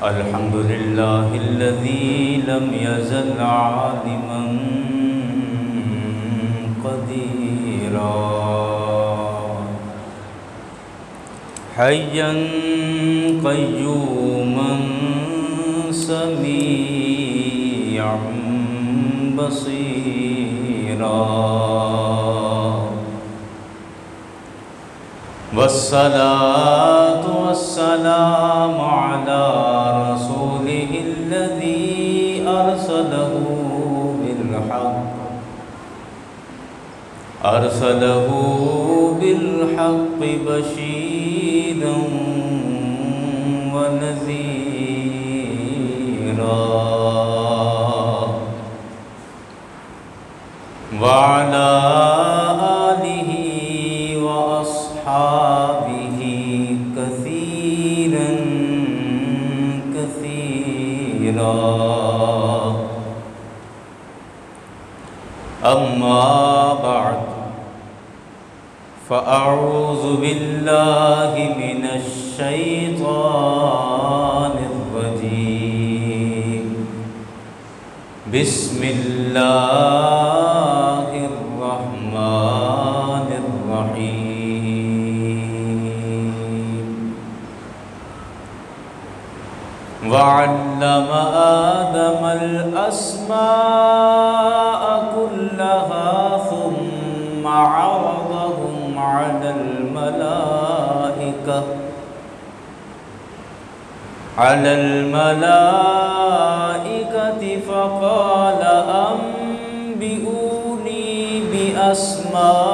الحمد لله الذي لم يزل عالما قديرا حيا قيوما سميعا بصيرا والصلاة والسلام على رسوله الذي أرسله بالحق بشيرا ونذيرا وعلى آله وأصحابه كثيرا أما بعد فأعوذ بالله من الشيطان الرجيم بسم الله الرحمن الرحيم وعلم آدم الأسماء كلها ثم عرضهم على الملائكة فقال أنبئوني بأسماء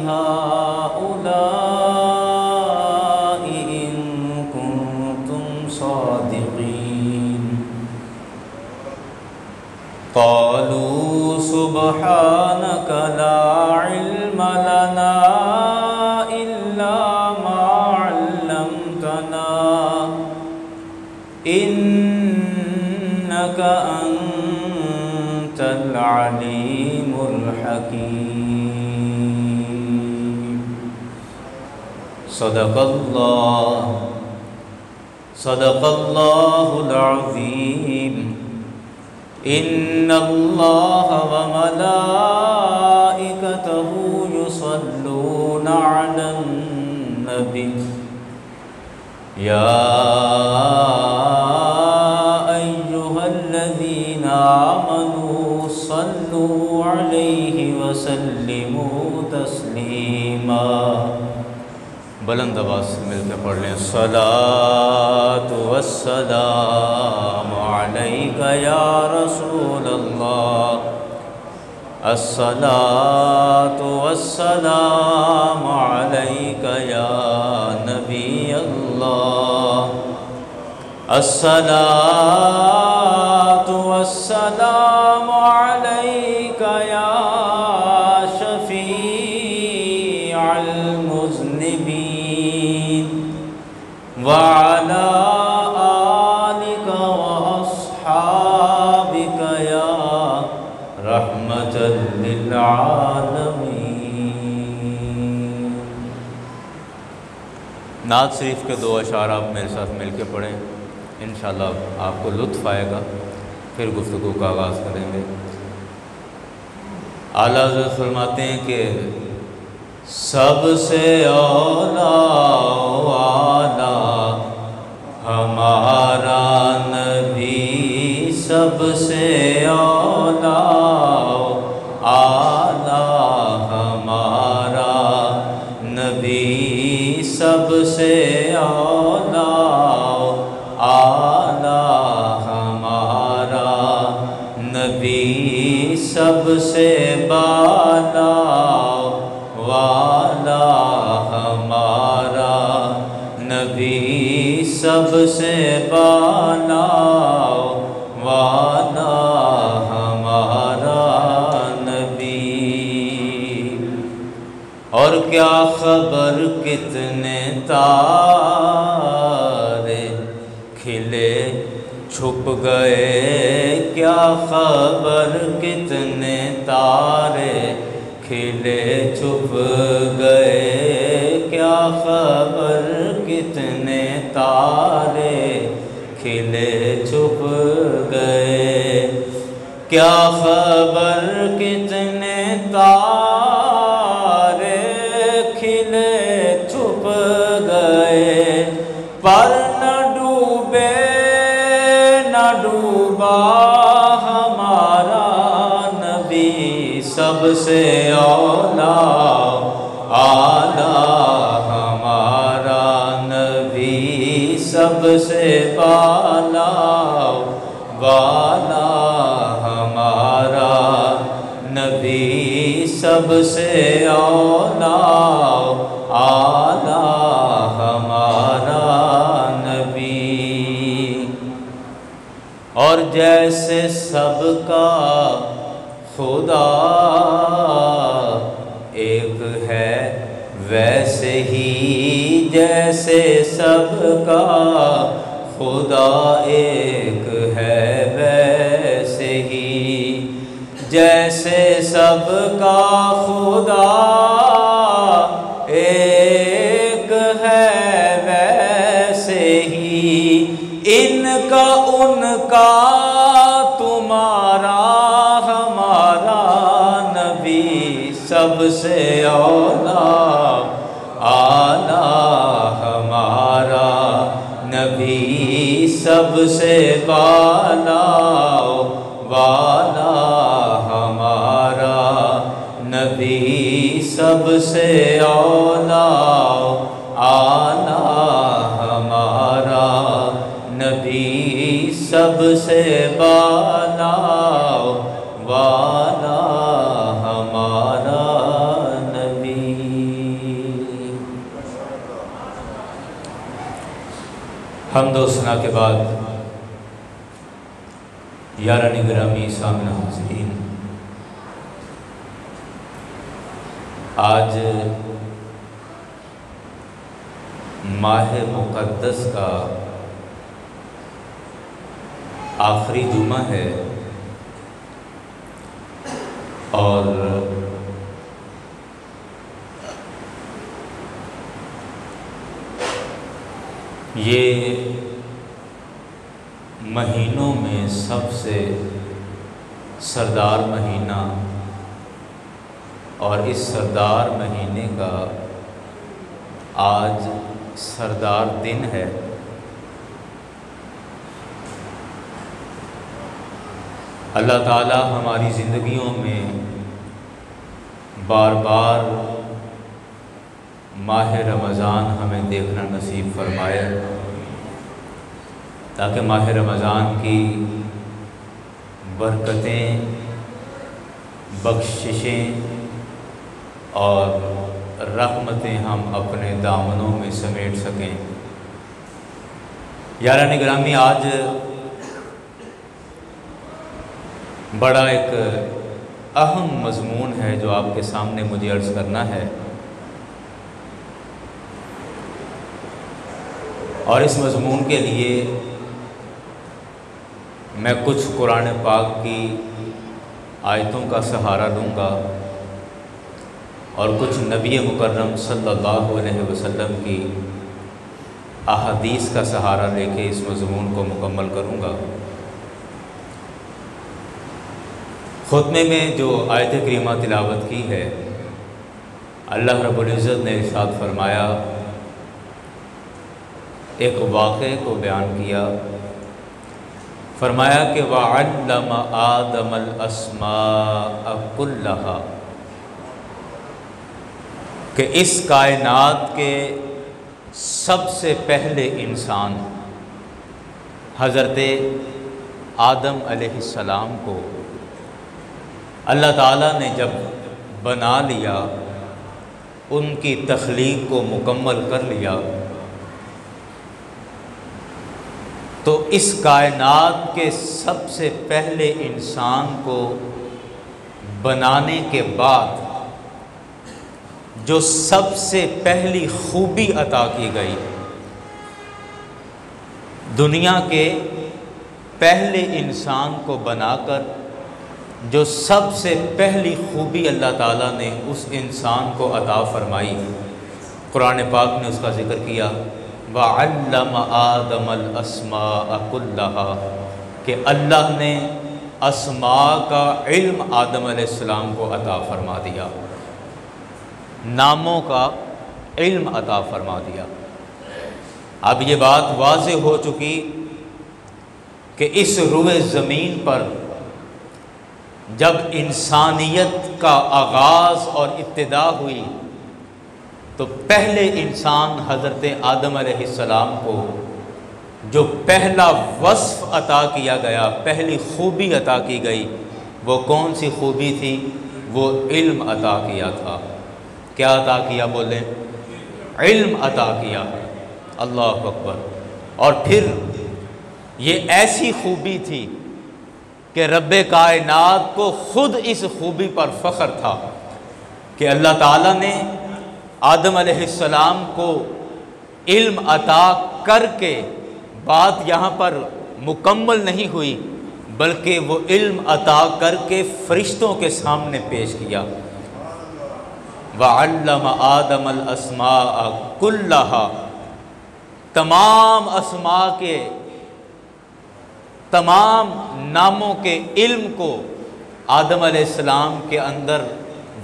هؤلاء إن كنتم صادقين قالوا سبحانك لا علم لنا إلا ما علمتنا إنك أنت العليم الحكيم صدق الله العظيم إن الله وملائكته يصلون على النبي يا أيها الذين آمنوا صلوا عليه وسلموا تسليما بلند آواز سے مل کے پڑھ لیں الصلاة والسلام علیک یا رسول اللہ الصلاة والسلام علیک یا نبی اللہ الصلاة والسلام علیک یا شفیع المذنبین وعلى آلك وأصحابك يا رحمة للعالمين۔ نعت شریف کے دو اشعار آپ میرے ساتھ مل کے پڑھیں، انشاءاللہ آپ کو لطف آئے گا، پھر گفتگو کا آغاز کریں گے۔ اعلیٰ حضرت فرماتے ہیں کہ سب سے اولا ہمارا نبی، سب سے اولا ہمارا نبی، سب سے اولا ہمارا نبی، سب سے بالا والا ہمارا نبی، سب سے بالا والا ہمارا نبی۔ اور کیا خبر کتنے تارے کھلے چھپ گئے، کیا خبر کتنے تارے کھلے چھپ گئے، کیا خبر کتنے تارے کھلے چھپ گئے، کیا خبر کتنے تارے کھلے چھپ گئے، پر نہ ڈوبے نہ ڈوبا ہمارا نبی، سب سے اولا اعلیٰ ہمارا نبی، سب سے بالا والا ہمارا نبی، سب سے اولا اعلیٰ ہمارا نبی۔ اور جیسے سب کا خدا ایک ہے، ویسے ہی جیسے سب کا خدا ایک ہے، ویسے ہی جیسے سب کا خدا ایک ہے، ویسے ہی ان کا ان کا تمہارا ہمارا نبی، سب سے اولا اعلیٰ ہمارا نبی، سب سے بالا والا ہمارا نبی، سب سے اولا اعلیٰ ہمارا نبی، سب سے بالا والا ہمارا نبی۔ حمد و ثنا کے بعد یاران گرامی سامعین حاضرین، آج ماہ مقدس کا آخری جمعہ ہے، اور یہ مہینوں میں سب سے سردار مہینہ، اور اس سردار مہینے کا آج سردار دن ہے۔ اللہ تعالیٰ ہماری زندگیوں میں بار بار ماہ رمضان ہمیں دیکھنا نصیب فرمائے، تاکہ ماہ رمضان کی برکتیں، بخششیں اور رحمتیں ہم اپنے دامنوں میں سمیٹ سکیں۔ یاران گرامی، آج بڑا ایک اہم مضمون ہے جو آپ کے سامنے مجھے عرض کرنا ہے، اور اس مضمون کے لیے میں کچھ قرآن پاک کی آیتوں کا سہارا لوں گا اور کچھ نبی مکرم صلی اللہ علیہ وسلم کی احادیث کا سہارا لے کے اس مضمون کو مکمل کروں گا۔ خطبے میں جو آیت کریمہ تلاوت کی ہے، اللہ رب العزت نے ارشاد فرمایا، ایک واقعے کو بیان کیا، فرمایا کہ وَعَلَّمَ آدَمَ الْأَسْمَاءَ كُلَّهَا، کہ اس کائنات کے سب سے پہلے انسان حضرت آدم علیہ السلام کو اللہ تعالیٰ نے جب بنا لیا، ان کی تخلیق کو مکمل کر لیا، تو اس کائنات کے سب سے پہلے انسان کو بنانے کے بعد جو سب سے پہلی خوبی عطا کی گئی، دنیا کے پہلے انسان کو بنا کر جو سب سے پہلی خوبی اللہ تعالیٰ نے اس انسان کو عطا فرمائی، قرآن پاک نے اس کا ذکر کیا، وَعَلَّمَ آدَمَ الْأَسْمَاءَ كُلَّهَا کہ اللہ نے اسماء کا علم آدم علیہ السلام کو عطا فرما دیا، ناموں کا علم عطا فرما دیا۔ اب یہ بات واضح ہو چکی کہ اس روئے زمین پر جب انسانیت کا آغاز اور ابتدا ہوئی تو پہلے انسان حضرت آدم علیہ السلام کو جو پہلا وصف عطا کیا گیا، پہلی خوبی عطا کی گئی، وہ کون سی خوبی تھی؟ وہ علم عطا کیا تھا۔ کیا عطا کیا؟ بولیں، علم عطا کیا۔ اللہ اکبر۔ اور پھر یہ ایسی خوبی تھی کہ رب کائنات کو خود اس خوبی پر فخر تھا کہ اللہ تعالیٰ نے آدم علیہ السلام کو علم عطا کر کے، بات یہاں پر مکمل نہیں ہوئی بلکہ وہ علم عطا کر کے فرشتوں کے سامنے پیش کیا۔ وَعَلَّمَ آدَمَ الْأَسْمَاءَ كُلَّهَا، تمام اسماء کے، تمام ناموں کے علم کو آدم علیہ السلام کے اندر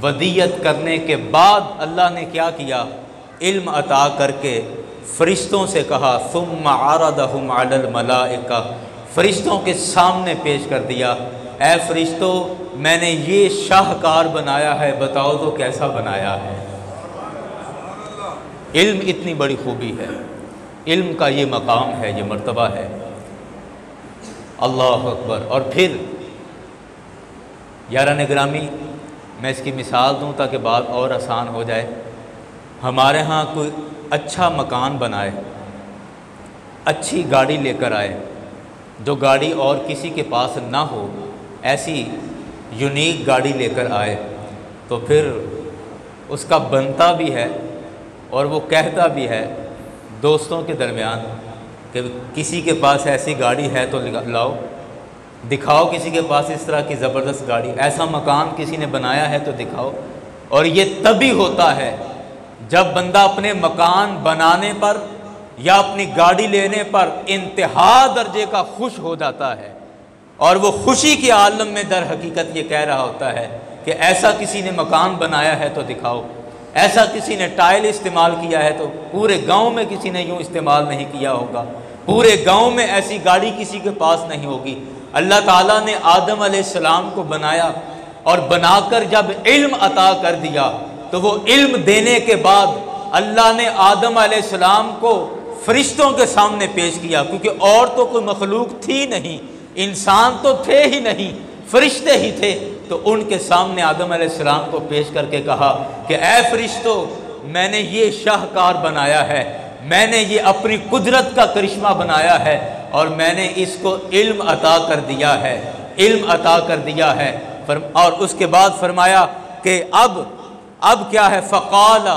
ودیت کرنے کے بعد اللہ نے کیا کیا؟ علم عطا کر کے فرشتوں سے کہا ثم عرضهم علی الملائکہ، فرشتوں کے سامنے پیش کر دیا، اے فرشتوں میں نے یہ شاہکار بنایا ہے، بتاؤ تو کیسا بنایا ہے۔ علم اتنی بڑی خوبی ہے، علم کا یہ مقام ہے، یہ مرتبہ ہے۔ اللہ اکبر۔ اور پھر یاران گرامی، میں اس کی مثال دوں تاکہ بات اور آسان ہو جائے۔ ہمارے ہاں کوئی اچھا مکان بنائے، اچھی گاڑی لے کر آئے، جو گاڑی اور کسی کے پاس نہ ہو، ایسی یونیک گاڑی لے کر آئے تو پھر اس کا بنتا بھی ہے اور وہ کہتا بھی ہے دوستوں کے درمیان کہ کسی کے پاس ایسی گاڑی ہے تو لاؤ، دکھاؤ کسی کے پاس اس طرح کی زبردست گاڑی، ایسا مکان کسی نے بنایا ہے تو دکھاؤ۔ اور یہ تبھی ہوتا ہے جب بندہ اپنے مکان بنانے پر یا اپنی گاڑی لینے پر انتہا درجے کا خوش ہو جاتا ہے، اور وہ خوشی کے عالم میں در حقیقت یہ کہہ رہا ہوتا ہے کہ ایسا کسی نے مکان بنایا ہے تو دکھاؤ، ایسا کسی نے ٹائل استعمال کیا ہے تو، پورے گاؤں میں کسی نے یوں استعمال نہیں کیا ہوگا، پورے گاؤں میں ایسی گاڑی کسی کے پاس نہیں ہوگی۔ اللہ تعالیٰ نے آدم علیہ السلام کو بنایا اور بنا کر جب علم عطا کر دیا تو وہ علم دینے کے بعد اللہ نے آدم علیہ السلام کو فرشتوں کے سامنے پیش کیا، کیونکہ اور تو کوئی مخلوق تھی نہیں، انسان تو تھے ہی نہیں، فرشتے ہی تھے، تو ان کے سامنے آدم علیہ السلام کو پیش کر کے کہا کہ اے فرشتوں میں نے یہ شاہکار بنایا ہے، میں نے یہ اپنی قدرت کا کرشمہ بنایا ہے اور میں نے اس کو علم عطا کر دیا ہے، علم عطا کر دیا ہے۔ اور اس کے بعد فرمایا کہ اب کیا ہے؟ فقال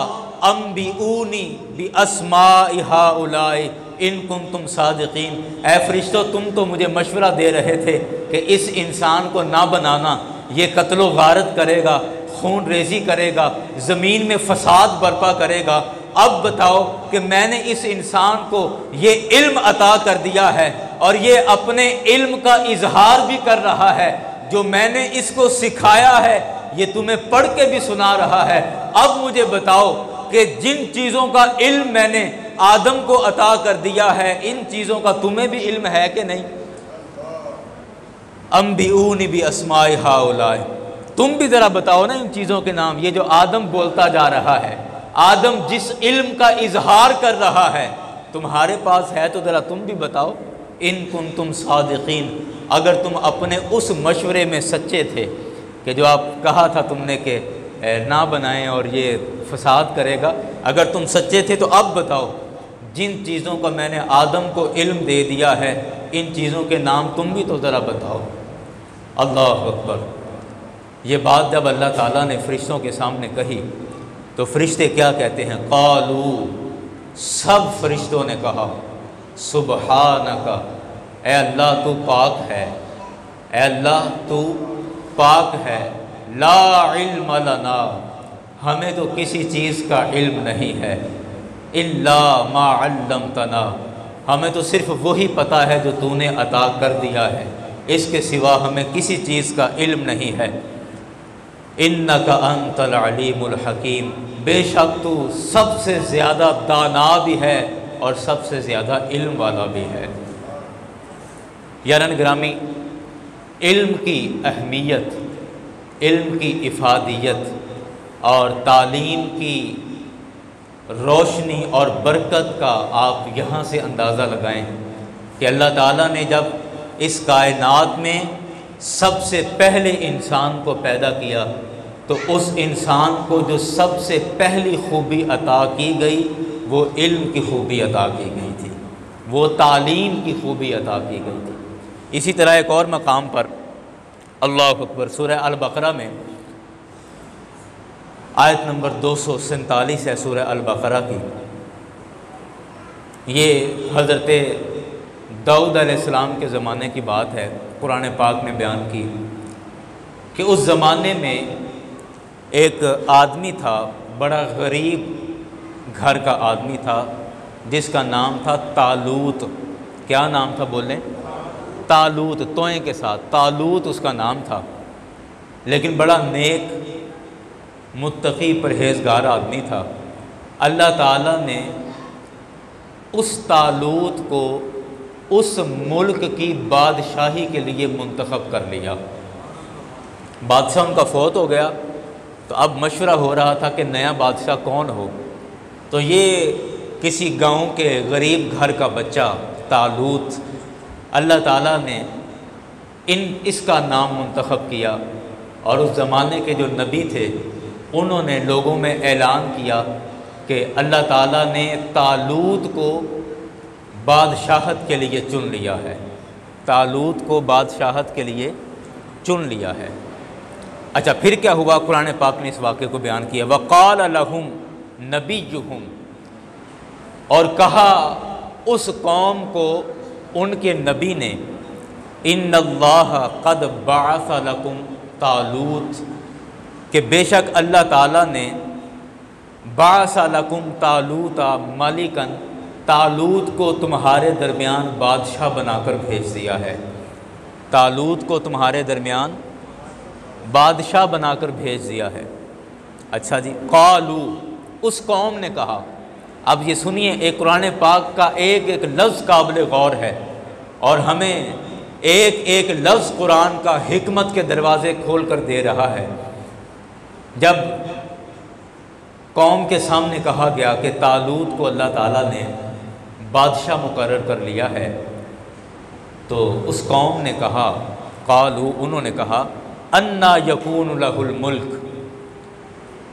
انبئونی باسماء ہؤلاء ان کنتم صادقین، اے فرشتوں تم تو مجھے مشورہ دے رہے تھے کہ اس انسان کو نہ بنانا، یہ قتل و غارت کرے گا، خون ریزی کرے گا، زمین میں فساد برپا کرے گا، اب بتاؤ کہ میں نے اس انسان کو یہ علم عطا کر دیا ہے اور یہ اپنے علم کا اظہار بھی کر رہا ہے، جو میں نے اس کو سکھایا ہے یہ تمہیں پڑھ کے بھی سنا رہا ہے، اب مجھے بتاؤ کہ جن چیزوں کا علم میں نے آدم کو عطا کر دیا ہے ان چیزوں کا تمہیں بھی علم ہے کہ نہیں؟ انبئونی باسماء ہؤلاء، تم بھی ذرا بتاؤ نا ان چیزوں کے نام، یہ جو آدم بولتا جا رہا ہے، آدم جس علم کا اظہار کر رہا ہے تمہارے پاس ہے تو ذرا تم بھی بتاؤ، ان کنتم صادقین، اگر تم اپنے اس مشورے میں سچے تھے کہ جو آپ کہا تھا تم نے کہ نہ بنائیں اور یہ فساد کرے گا، اگر تم سچے تھے تو اب بتاؤ جن چیزوں کا میں نے آدم کو علم دے دیا ہے ان چیزوں کے نام تم بھی تو ذرا بتاؤ۔ اللہ اکبر۔ یہ بات جب اللہ تعالیٰ نے فرشتوں کے سامنے کہی تو فرشتے کیا کہتے ہیں؟ قالو، سب فرشتوں نے کہا سبحانک، اے اللہ تو پاک ہے، اے اللہ تو پاک ہے، لا علم لنا، ہمیں تو کسی چیز کا علم نہیں ہے، الا ما علمتنا، ہمیں تو صرف وہی پتہ ہے جو تو نے عطا کر دیا ہے، اس کے سوا ہمیں کسی چیز کا علم نہیں ہے۔ انک انت العلیم الحکیم، بے شک تو سب سے زیادہ دانا بھی ہے اور سب سے زیادہ علم والا بھی ہے۔ یاران گرامی، علم کی اہمیت، علم کی افادیت اور تعلیم کی روشنی اور برکت کا آپ یہاں سے اندازہ لگائیں کہ اللہ تعالیٰ نے جب اس کائنات میں سب سے پہلے انسان کو پیدا کیا تو اس انسان کو جو سب سے پہلی خوبی عطا کی گئی وہ علم کی خوبی عطا کی گئی تھی، وہ تعلیم کی خوبی عطا کی گئی تھی۔ اسی طرح ایک اور مقام پر اللہ اکبر، سورہ البقرہ میں آیت نمبر 247 ہے سورہ البقرہ کی، یہ حضرت داؤد علیہ السلام کے زمانے کی بات ہے، قرآن پاک نے بیان کی کہ اس زمانے میں ایک آدمی تھا، بڑا غریب گھر کا آدمی تھا، جس کا نام تھا طالوت۔ کیا نام تھا بولیں؟ طالوت، توئیں کے ساتھ، طالوت اس کا نام تھا، لیکن بڑا نیک، متقی، پرہیزگار آدمی تھا۔ اللہ تعالیٰ نے اس طالوت کو اس ملک کی بادشاہی کے لیے منتخب کر لیا۔ بادشاہ ان کا فوت ہو گیا تو اب مشورہ ہو رہا تھا کہ نیا بادشاہ کون ہو، تو یہ کسی گاؤں کے غریب گھر کا بچہ طالوت، اللہ تعالیٰ نے اس کا نام منتخب کیا، اور اس زمانے کے جو نبی تھے انہوں نے لوگوں میں اعلان کیا کہ اللہ تعالیٰ نے طالوت کو بادشاہت کے لیے چن لیا ہے، طالوت کو بادشاہت کے لیے چن لیا ہے۔ اچھا پھر کیا ہوا؟ قرآن پاک نے اس واقعے کو بیان کیا، وَقَالَ لَهُمْ نَبِيُّهُمْ، اور کہا اس قوم کو ان کے نبی نے، إِنَّ اللَّهَ قَدْ بَعَثَ لَكُمْ طَالُوتَ، کہ بے شک اللہ تعالیٰ نے بَعَثَ لَكُمْ طَالُوتَ مَلِكًا، طالوت کو تمہارے درمیان بادشاہ بنا کر بھیج دیا ہے، طالوت کو تمہارے درمیان بادشاہ بنا کر بھیج دیا ہے۔ اچھا جی، قالو، اس قوم نے کہا۔ اب یہ سنیے، ایک قرآن پاک کا ایک ایک لفظ قابل غور ہے، اور ہمیں ایک ایک لفظ قرآن کا حکمت کے دروازے کھول کر دے رہا ہے۔ جب قوم کے سامنے کہا گیا کہ طالوت کو اللہ تعالیٰ نے بادشاہ مقرر کر لیا ہے، تو اس قوم نے کہا، قالو، انہوں نے کہا، انا یکون لہ الملک،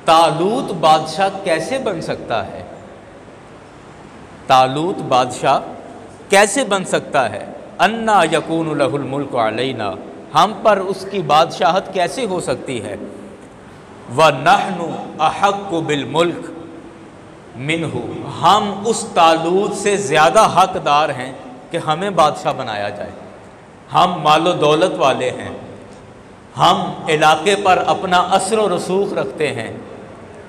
طالوت بادشاہ کیسے بن سکتا ہے؟ طالوت بادشاہ کیسے بن سکتا ہے؟ انا یکون لہ الملک علینا، ہم پر اس کی بادشاہت کیسے ہو سکتی ہے؟ وَنَحْنُ أَحَقُّ بِالْمُلْكِ مِنْهُ، ہم اس طالوت سے زیادہ حقدار ہیں کہ ہمیں بادشاہ بنایا جائے، ہم مال و دولت والے ہیں، ہم علاقے پر اپنا اثر و رسوخ رکھتے ہیں،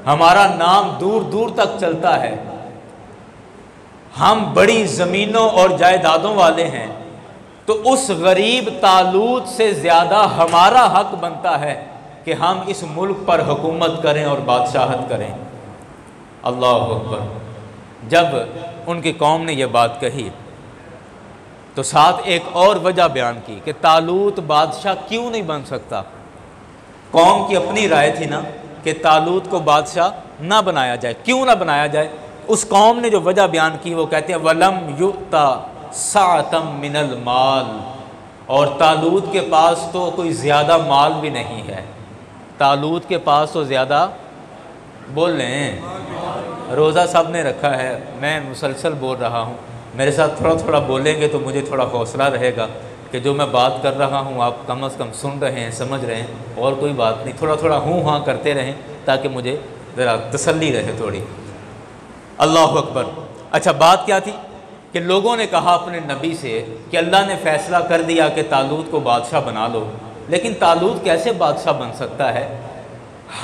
ہمارا نام دور دور تک چلتا ہے، ہم بڑی زمینوں اور جائیدادوں والے ہیں، تو اس غریب طالوت سے زیادہ ہمارا حق بنتا ہے کہ ہم اس ملک پر حکومت کریں اور بادشاہت کریں۔ اللہ اکبر۔ جب ان کی قوم نے یہ بات کہی تو ساتھ ایک اور وجہ بیان کی کہ طالوت بادشاہ کیوں نہیں بن سکتا۔ قوم کی اپنی رائے تھی نا کہ طالوت کو بادشاہ نہ بنایا جائے، کیوں نہ بنایا جائے؟ اس قوم نے جو وجہ بیان کی وہ کہتے ہیں وَلَمْ يُؤْتَ سَعَةً مِّنَ الْمَالِ، اور طالوت کے پاس تو کوئی زیادہ مال بھی نہیں ہے، طالوت کے پاس تو زیادہ، بول رہے ہیں، روزہ سب نے رکھا ہے، میں مسلسل بول رہا ہوں، میرے ساتھ تھوڑا تھوڑا بولیں گے تو مجھے تھوڑا حوصلہ رہے گا کہ جو میں بات کر رہا ہوں آپ کم از کم سن رہے ہیں، سمجھ رہے ہیں، اور کوئی بات نہیں، تھوڑا تھوڑا ہوں ہاں کرتے رہیں تاکہ مجھے ذرا تسلی رہے تھوڑی۔ اللہ اکبر۔ اچھا بات کیا تھی کہ لوگوں نے کہا اپنے نبی سے کہ اللہ نے فیصلہ کر دیا کہ طالوت کو بادشاہ بنا لو، لیکن طالوت کیسے بادشاہ بن سکتا ہے؟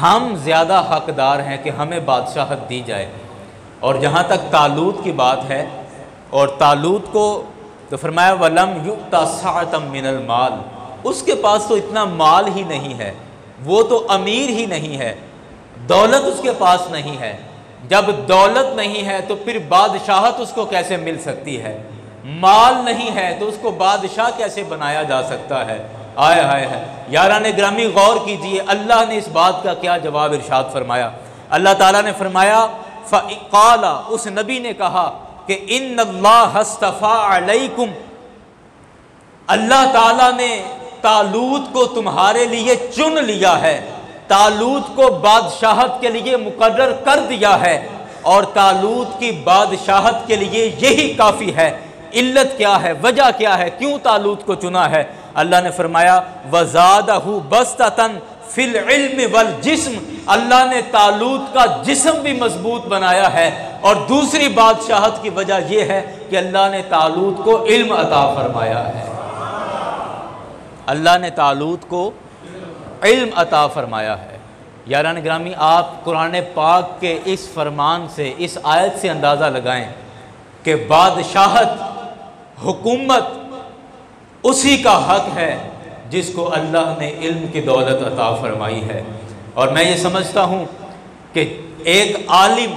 ہم زیادہ حقدار ہیں کہ ہمیں بادشاہت دی جائے۔ اور جہاں تک طالوت کی بات ہے، اور طالوت کو تو فرمایا وَلَمْ يُؤْتَ سَعَةً مِّنَ الْمَالِ، اس کے پاس تو اتنا مال ہی نہیں ہے، وہ تو امیر ہی نہیں ہے، دولت اس کے پاس نہیں ہے۔ جب دولت نہیں ہے تو پھر بادشاہت اس کو کیسے مل سکتی ہے؟ مال نہیں ہے تو اس کو بادشاہ کیسے بنایا جا سکتا ہے؟ آئے ہائے ہے یاران گرامی، غور کیجئے اللہ نے اس بات کا کیا جواب ارشاد فرمایا۔ اللہ تعالیٰ نے فرمایا فَقَالَ، اس نبی نے کہا کہ اِنَّ اللَّهَ اصْطَفَىٰ عَلَيْكُمْ، اللہ تعالیٰ نے طالوت کو تمہارے لیے چن لیا ہے، طالوت کو بادشاہت کے لیے مقرر کر دیا ہے، اور طالوت کی بادشاہت کے لیے یہی کافی ہے۔ علت کیا ہے، وجہ کیا ہے، کیوں طالوت کو چنا ہے؟ اللہ نے فرمایا وَزَادَهُ بَسْطَةً فِي الْعِلْمِ وَالْجِسْمِ، اللہ نے طالوت کا جسم بھی مضبوط بنایا ہے، اور دوسری بادشاہت کی وجہ یہ ہے کہ اللہ نے طالوت کو علم عطا فرمایا ہے۔ اللہ نے طالوت کو علم عطا فرمایا ہے۔ یاران گرامی، آپ قرآن پاک کے اس فرمان سے، اس آیت سے اندازہ لگائیں کہ بادشاہت، حکومت اسی کا حق ہے جس کو اللہ نے علم کی دولت عطا فرمائی ہے۔ اور میں یہ سمجھتا ہوں کہ ایک عالم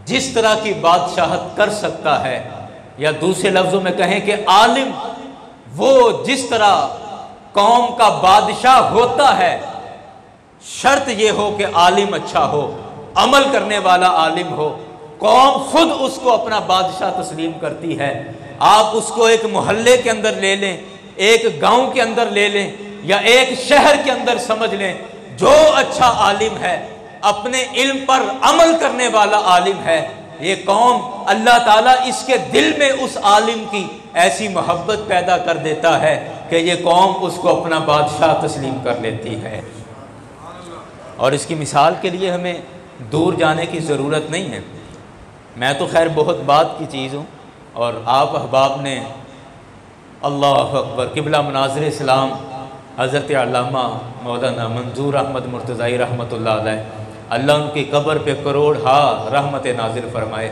جس طرح کی بادشاہت کر سکتا ہے، یا دوسرے لفظوں میں کہیں کہ عالم وہ جس طرح قوم کا بادشاہ ہوتا ہے، شرط یہ ہو کہ عالم اچھا ہو، عمل کرنے والا عالم ہو، قوم خود اس کو اپنا بادشاہ تسلیم کرتی ہے۔ آپ اس کو ایک محلے کے اندر لے لیں، ایک گاؤں کے اندر لے لیں، یا ایک شہر کے اندر سمجھ لیں، جو اچھا عالم ہے، اپنے علم پر عمل کرنے والا عالم ہے، یہ قوم اللہ تعالیٰ اس کے دل میں اس عالم کی ایسی محبت پیدا کر دیتا ہے کہ یہ قوم اس کو اپنا بادشاہ تسلیم کر لیتی ہے۔ اور اس کی مثال کے لیے ہمیں دور جانے کی ضرورت نہیں ہے۔ میں تو خیر بہت بات کی چیز ہوں، اور آپ احباب نے اللہ اکبر قبلہ مناظر اسلام حضرت علامہ مولانا منظور احمد مرتضی رحمۃ اللہ علیہ، اللہ ان کی قبر پہ کروڑ ہا رحمت نازل فرمائے۔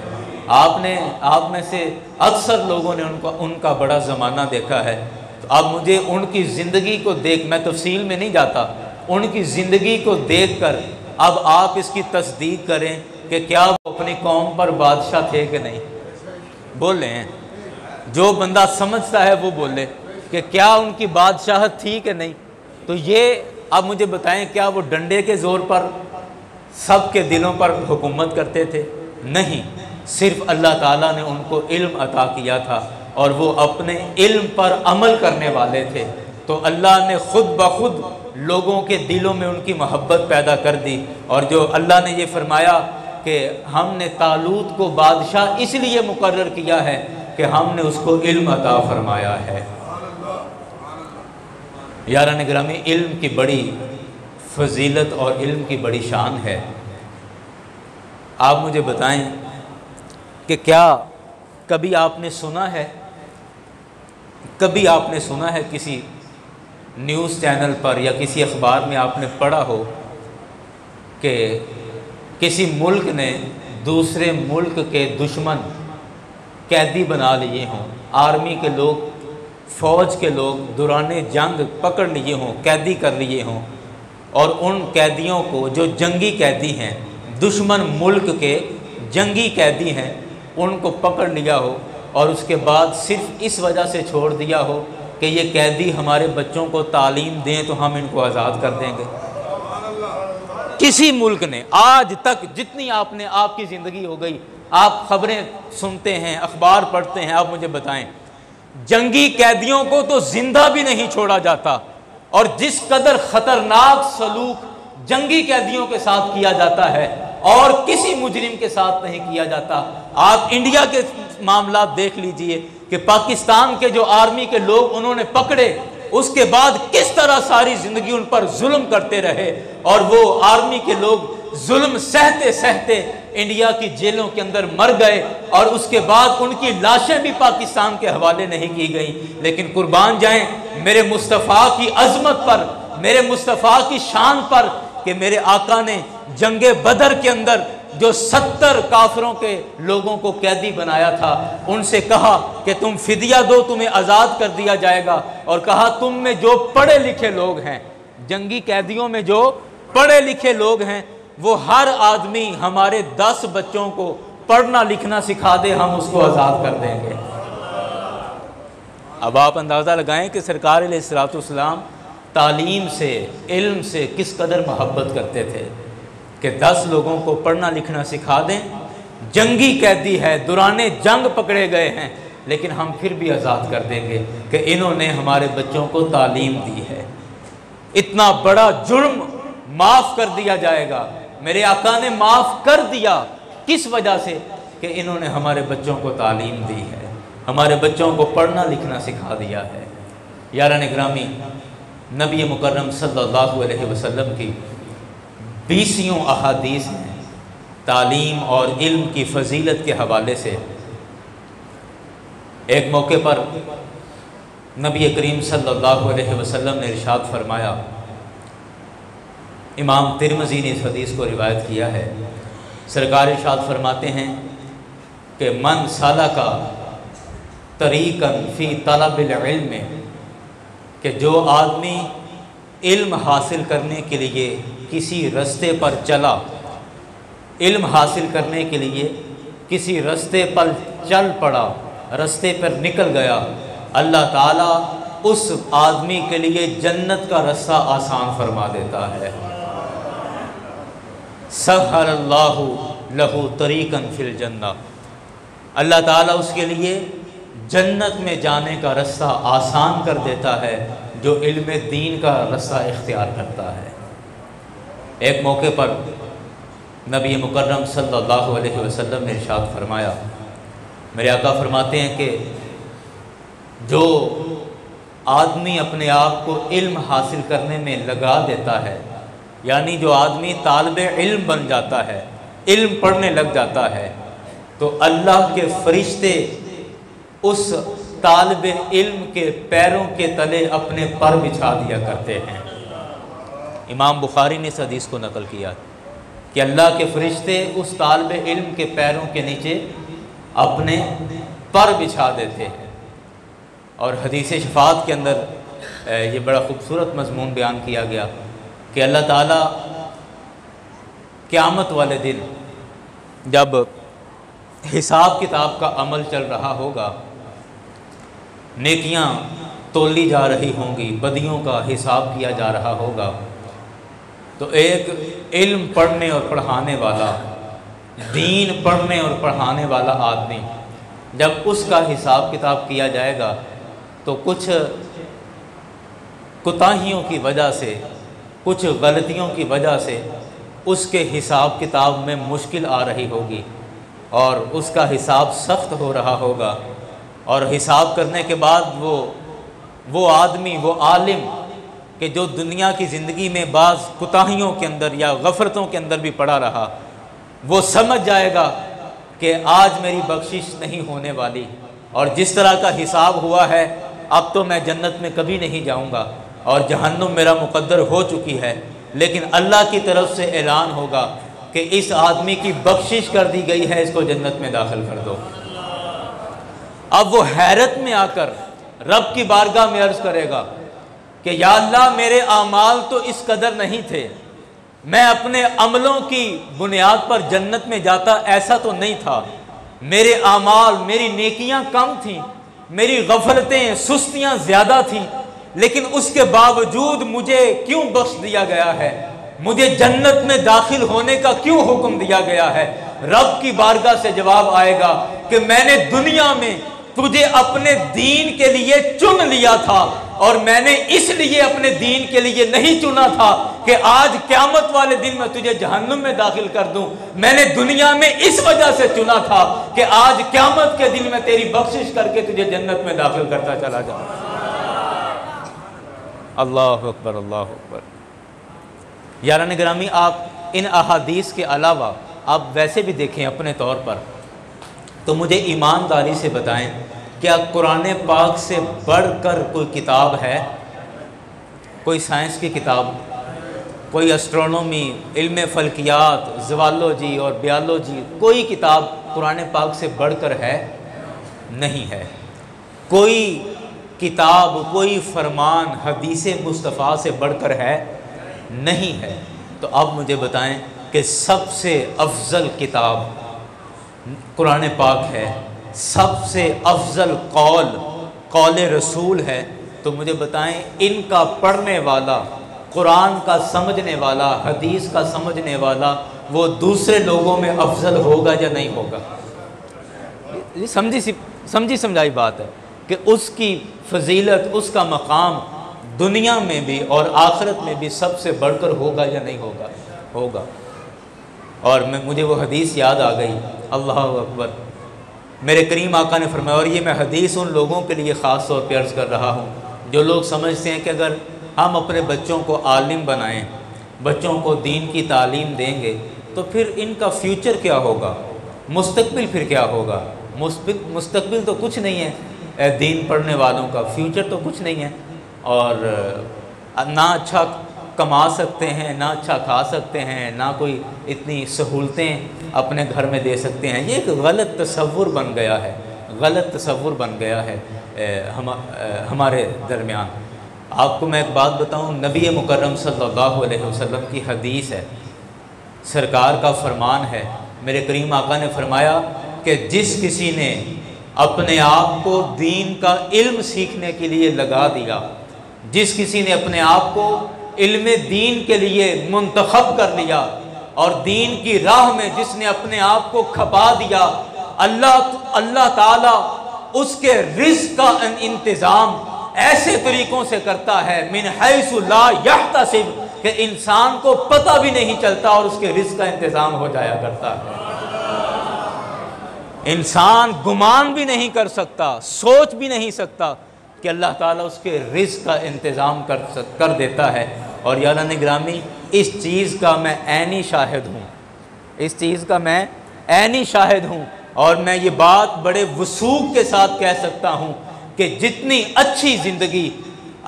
آپ میں سے اکثر لوگوں نے ان کا بڑا زمانہ دیکھا ہے، تو اب مجھے ان کی زندگی کو میں تفصیل میں نہیں جاتا، ان کی زندگی کو دیکھ کر اب آپ اس کی تصدیق کریں کہ کیا وہ اپنی قوم پر بادشاہ تھے کہ نہیں۔ بولیں، جو بندہ سمجھتا ہے وہ بولے کہ کیا ان کی بادشاہت تھی کہ نہیں۔ تو یہ اب مجھے بتائیں، کیا وہ ڈنڈے کے زور پر سب کے دلوں پر حکومت کرتے تھے؟ نہیں، صرف اللہ تعالیٰ نے ان کو علم عطا کیا تھا، اور وہ اپنے علم پر عمل کرنے والے تھے، تو اللہ نے خود بخود لوگوں کے دلوں میں ان کی محبت پیدا کر دی۔ اور جو اللہ نے یہ فرمایا کہ ہم نے طالوت کو بادشاہ اس لیے مقرر کیا ہے کہ ہم نے اس کو علم عطا فرمایا ہے۔ یاران گرامی، علم کی بڑی فضیلت اور علم کی بڑی شان ہے۔ آپ مجھے بتائیں کہ کیا کبھی آپ نے سنا ہے کسی نیوز چینل پر یا کسی اخبار میں آپ نے پڑھا ہو کہ کسی ملک نے دوسرے ملک کے دشمن قیدی بنا لیے ہوں، آرمی کے لوگ، فوج کے لوگ دوران جنگ پکڑ لیے ہوں، قیدی کر لیے ہوں، اور ان قیدیوں کو جو جنگی قیدی ہیں، دشمن ملک کے جنگی قیدی ہیں، ان کو پکڑ لیا ہو، اور اس کے بعد صرف اس وجہ سے چھوڑ دیا ہو کہ یہ قیدی ہمارے بچوں کو تعلیم دیں تو ہم ان کو آزاد کر دیں گے۔ کسی ملک نے آج تک، جتنی آپ کی زندگی ہو گئی، آپ خبریں سنتے ہیں، اخبار پڑھتے ہیں، آپ مجھے بتائیں، جنگی قیدیوں کو تو زندہ بھی نہیں چھوڑا جاتا، اور جس قدر خطرناک سلوک جنگی قیدیوں کے ساتھ کیا جاتا ہے اور کسی مجرم کے ساتھ نہیں کیا جاتا۔ آپ انڈیا کے معاملات دیکھ لیجئے کہ پاکستان کے جو آرمی کے لوگ انہوں نے پکڑے، اس کے بعد کس طرح ساری زندگی ان پر ظلم کرتے رہے، اور وہ آرمی کے لوگ ظلم سہتے سہتے انڈیا کی جیلوں کے اندر مر گئے، اور اس کے بعد ان کی لاشیں بھی پاکستان کے حوالے نہیں کی گئیں۔ لیکن قربان جائیں میرے مصطفیٰ کی عظمت پر، میرے مصطفیٰ کی شان پر، کہ میرے آقا نے جنگ بدر کے اندر جو 70 کافروں کے لوگوں کو قیدی بنایا تھا، ان سے کہا کہ تم فدیہ دو، تمہیں آزاد کر دیا جائے گا، اور کہا تم میں جو پڑھے لکھے لوگ ہیں، جنگی قیدیوں میں جو پڑھے لکھے لوگ ہیں، وہ ہر آدمی ہمارے 10 بچوں کو پڑھنا لکھنا سکھا دے، ہم اس کو آزاد کر دیں گے۔ اب آپ اندازہ لگائیں کہ سرکار علیہ الصلوۃ والسلام تعلیم سے، علم سے کس قدر محبت کرتے تھے کہ 10 لوگوں کو پڑھنا لکھنا سکھا دیں، جنگی قیدی ہے، دوران جنگ پکڑے گئے ہیں، لیکن ہم پھر بھی آزاد کر دیں گے کہ انہوں نے ہمارے بچوں کو تعلیم دی ہے۔ اتنا بڑا جرم معاف کر دیا جائے گا۔ میرے آقا نے معاف کر دیا، کس وجہ سے؟ کہ انہوں نے ہمارے بچوں کو تعلیم دی ہے، ہمارے بچوں کو پڑھنا لکھنا سکھا دیا ہے۔ یاران گرامی، نبی مکرم صلی اللہ علیہ وسلم کی 20 احادیث ہیں تعلیم اور علم کی فضیلت کے حوالے سے۔ ایک موقع پر نبی کریم صلی اللہ علیہ وسلم نے ارشاد فرمایا، امام ترمذی نے اس حدیث کو روایت کیا ہے، سرکار ارشاد فرماتے ہیں کہ من سلک طریقا فی طلب العلم، کہ جو آدمی علم حاصل کرنے کے لیے کسی رستے پر چلا، علم حاصل کرنے کے لیے کسی رستے پر چل پڑا، رستے پر نکل گیا، اللہ تعالیٰ اس آدمی کے لیے جنت کا رستہ آسان فرما دیتا ہے۔ سہل اللہ لہ طریقا فی الجنہ، اللہ تعالیٰ اس کے لیے جنت میں جانے کا رستہ آسان کر دیتا ہے جو علم دین کا رستہ اختیار کرتا ہے۔ ایک موقع پر نبی مکرم صلی اللہ علیہ وسلم نے ارشاد فرمایا، میرے آقا فرماتے ہیں کہ جو آدمی اپنے آپ کو علم حاصل کرنے میں لگا دیتا ہے، یعنی جو آدمی طالب علم بن جاتا ہے، علم پڑھنے لگ جاتا ہے، تو اللہ کے فرشتے اس طالب علم کے پیروں کے تلے اپنے پر بچھا دیا کرتے ہیں۔ امام بخاری نے اس حدیث کو نقل کیا کہ اللہ کے فرشتے اس طالب علم کے پیروں کے نیچے اپنے پر بچھا دیتے ہیں۔ اور حدیث شفاعت کے اندر یہ بڑا خوبصورت مضمون بیان کیا گیا کہ اللہ تعالیٰ قیامت والے دن جب حساب کتاب کا عمل چل رہا ہوگا، نیکیاں تولی جا رہی ہوں گی، بدیوں کا حساب کیا جا رہا ہوگا، تو ایک علم پڑھنے اور پڑھانے والا، دین پڑھنے اور پڑھانے والا آدمی جب اس کا حساب کتاب کیا جائے گا تو کچھ کوتاہیوں کی وجہ سے، کچھ غلطیوں کی وجہ سے اس کے حساب کتاب میں مشکل آ رہی ہوگی اور اس کا حساب سخت ہو رہا ہوگا، اور حساب کرنے کے بعد وہ آدمی، وہ عالم کہ جو دنیا کی زندگی میں بعض کوتاہیوں کے اندر یا غفلتوں کے اندر بھی پڑا رہا، وہ سمجھ جائے گا کہ آج میری بخشش نہیں ہونے والی، اور جس طرح کا حساب ہوا ہے اب تو میں جنت میں کبھی نہیں جاؤں گا اور جہنم میرا مقدر ہو چکی ہے، لیکن اللہ کی طرف سے اعلان ہوگا کہ اس آدمی کی بخشش کر دی گئی ہے، اس کو جنت میں داخل کر دو۔ اب وہ حیرت میں آ کر رب کی بارگاہ میں عرض کرے گا کہ یا اللہ میرے اعمال تو اس قدر نہیں تھے، میں اپنے عملوں کی بنیاد پر جنت میں جاتا ایسا تو نہیں تھا، میرے اعمال، میری نیکیاں کم تھیں، میری غفلتیں، سستیاں زیادہ تھیں، لیکن اس کے باوجود مجھے کیوں بخش دیا گیا ہے، مجھے جنت میں داخل ہونے کا کیوں حکم دیا گیا ہے؟ رب کی بارگاہ سے جواب آئے گا کہ میں نے دنیا میں تجھے اپنے دین کے لیے چن لیا تھا، اور میں نے اس لیے اپنے دین کے لیے نہیں چنا تھا کہ آج قیامت والے دن میں تجھے جہنم میں داخل کر دوں، میں نے دنیا میں اس وجہ سے چنا تھا کہ آج قیامت کے دن میں تیری بخشش کر کے تجھے جنت میں داخل کرتا چلا جاؤں۔ اللہ اکبر، اللہ اکبر۔ یاران گرامی، آپ ان احادیث کے علاوہ آپ ویسے بھی دیکھیں اپنے طور پر تو مجھے ایمانداری سے بتائیں، کیا قرآن پاک سے بڑھ کر کوئی کتاب ہے؟ کوئی سائنس کی کتاب، کوئی اسٹرونومی، علم فلکیات، زوالوجی اور بیالوجی، کوئی کتاب قرآن پاک سے بڑھ کر ہے نہیں ہے۔ کوئی کتاب، کوئی فرمان حدیث مصطفیٰ سے بڑھ کر ہے نہیں ہے۔ تو اب مجھے بتائیں کہ سب سے افضل کتاب قرآن پاک ہے، سب سے افضل قول رسول ہے، تو مجھے بتائیں ان کا پڑھنے والا، قرآن کا سمجھنے والا، حدیث کا سمجھنے والا، وہ دوسرے لوگوں میں افضل ہوگا یا نہیں ہوگا؟ یہ سمجھی سمجھائی بات ہے کہ اس کی فضیلت، اس کا مقام دنیا میں بھی اور آخرت میں بھی سب سے بڑھ کر ہوگا یا نہیں ہوگا؟ ہوگا۔ اور مجھے وہ حدیث یاد آ گئی، اللہ اکبر، میرے کریم آقا نے فرمایا، اور یہ میں حدیث ان لوگوں کے لیے خاص طور پہ عرض کر رہا ہوں جو لوگ سمجھتے ہیں کہ اگر ہم اپنے بچوں کو عالم بنائیں، بچوں کو دین کی تعلیم دیں گے تو پھر ان کا فیوچر کیا ہوگا، مستقبل پھر کیا ہوگا؟ مستقبل تو کچھ نہیں ہے دین پڑھنے والوں کا، فیوچر تو کچھ نہیں ہے، اور نہ اچھا کما سکتے ہیں، نہ اچھا کھا سکتے ہیں، نہ کوئی اتنی سہولتیں اپنے گھر میں دے سکتے ہیں۔ یہ ایک غلط تصور بن گیا ہے، غلط تصور بن گیا ہے ہمارے درمیان۔ آپ کو میں ایک بات بتاؤں، نبی مکرم صلی اللہ علیہ وسلم کی حدیث ہے، سرکار کا فرمان ہے، میرے کریم آقا نے فرمایا کہ جس کسی نے اپنے آپ کو دین کا علم سیکھنے کے لیے لگا دیا، جس کسی نے اپنے آپ کو علم دین کے لیے منتخب کر لیا اور دین کی راہ میں جس نے اپنے آپ کو کھپا دیا، اللہ تعالیٰ اس کے رزق کا انتظام ایسے طریقوں سے کرتا ہے، من حیث لا یحتسب، کہ انسان کو پتہ بھی نہیں چلتا اور اس کے رزق کا انتظام ہو جایا کرتا ہے۔ انسان گمان بھی نہیں کر سکتا، سوچ بھی نہیں سکتا کہ اللہ تعالیٰ اس کے رزق کا انتظام کر دیتا ہے۔ اور یاران گرامی، اس چیز کا میں عینی شاہد ہوں، اس چیز کا میں عینی شاہد ہوں، اور میں یہ بات بڑے وثوق کے ساتھ کہہ سکتا ہوں کہ جتنی اچھی زندگی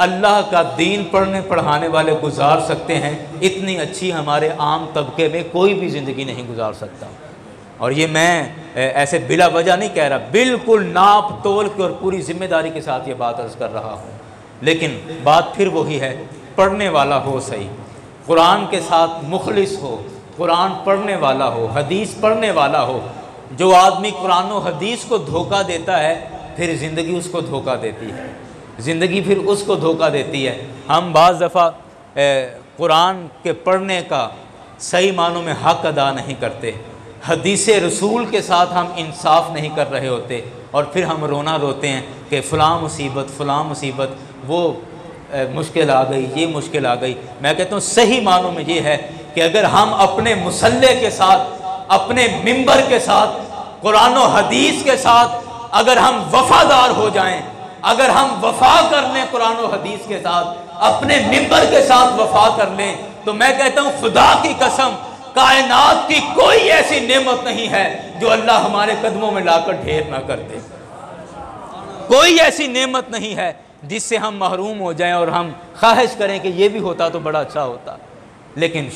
اللہ کا دین پڑھنے پڑھانے والے گزار سکتے ہیں، اتنی اچھی ہمارے عام طبقے میں کوئی بھی زندگی نہیں گزار سکتا۔ اور یہ میں ایسے بلا وجہ نہیں کہہ رہا، بالکل ناپ تول کے اور پوری ذمہ داری کے ساتھ یہ بات عرض کر رہا ہوں۔ لیکن بات پھر وہی ہے، پڑھنے والا ہو صحیح، قرآن کے ساتھ مخلص ہو، قرآن پڑھنے والا ہو، حدیث پڑھنے والا ہو۔ جو آدمی قرآن و حدیث کو دھوکہ دیتا ہے، پھر زندگی اس کو دھوکہ دیتی ہے، زندگی پھر اس کو دھوکہ دیتی ہے۔ ہم بعض دفعہ قرآن کے پڑھنے کا صحیح معنوں میں حق ادا نہیں کرتے، حدیث رسول کے ساتھ ہم انصاف نہیں کر رہے ہوتے، اور پھر ہم رونا روتے ہیں کہ فلاں مصیبت، وہ مشکل آ گئی، یہ مشکل آ گئی۔ میں کہتا ہوں صحیح معنوں میں یہ ہے کہ اگر ہم اپنے مصلی کے ساتھ، اپنے منبر کے ساتھ، قرآن و حدیث کے ساتھ اگر ہم وفادار ہو جائیں، اگر ہم وفا کر لیں قرآن و حدیث کے ساتھ، اپنے منبر کے ساتھ وفا کر لیں، تو میں کہتا ہوں خدا کی قسم، کائنات کی کوئی ایسی نعمت نہیں ہے جو اللہ ہمارے قدموں میں لا کر ڈھیر نہ کر دے۔ کوئی ایسی نعمت نہیں ہے جس سے ہم محروم ہو جائیں اور ہم خواہش کریں کہ یہ بھی ہوتا تو بڑا اچھا ہوتا۔ لیکن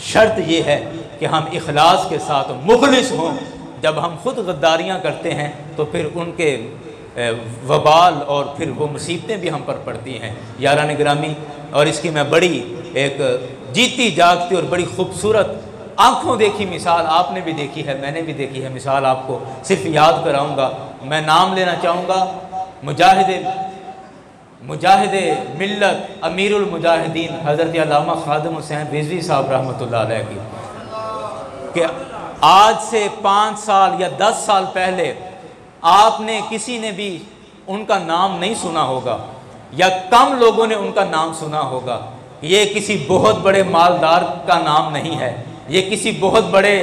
شرط یہ ہے کہ ہم اخلاص کے ساتھ مخلص ہوں۔ جب ہم خود غداریاں کرتے ہیں تو پھر ان کے وبال اور پھر وہ مصیبتیں بھی ہم پر پڑتی ہیں۔ یاران گرامی، اور اس کی میں بڑی ایک جیتی جاگتی اور بڑی خوبصورت آنکھوں دیکھی مثال آپ نے بھی دیکھی ہے، میں نے بھی دیکھی ہے، مثال آپ کو صرف یاد کراؤں گا۔ میں نام لینا چاہوں گا مجاہد ملت، امیر المجاہدین حضرت علامہ خادم حسین رضوی صاحب رحمۃ اللہ علیہ کی، کہ آج سے 5 سال یا 10 سال پہلے آپ نے کسی نے بھی ان کا نام نہیں سنا ہوگا، یا کم لوگوں نے ان کا نام سنا ہوگا۔ یہ کسی بہت بڑے مالدار کا نام نہیں ہے، یہ کسی بہت بڑے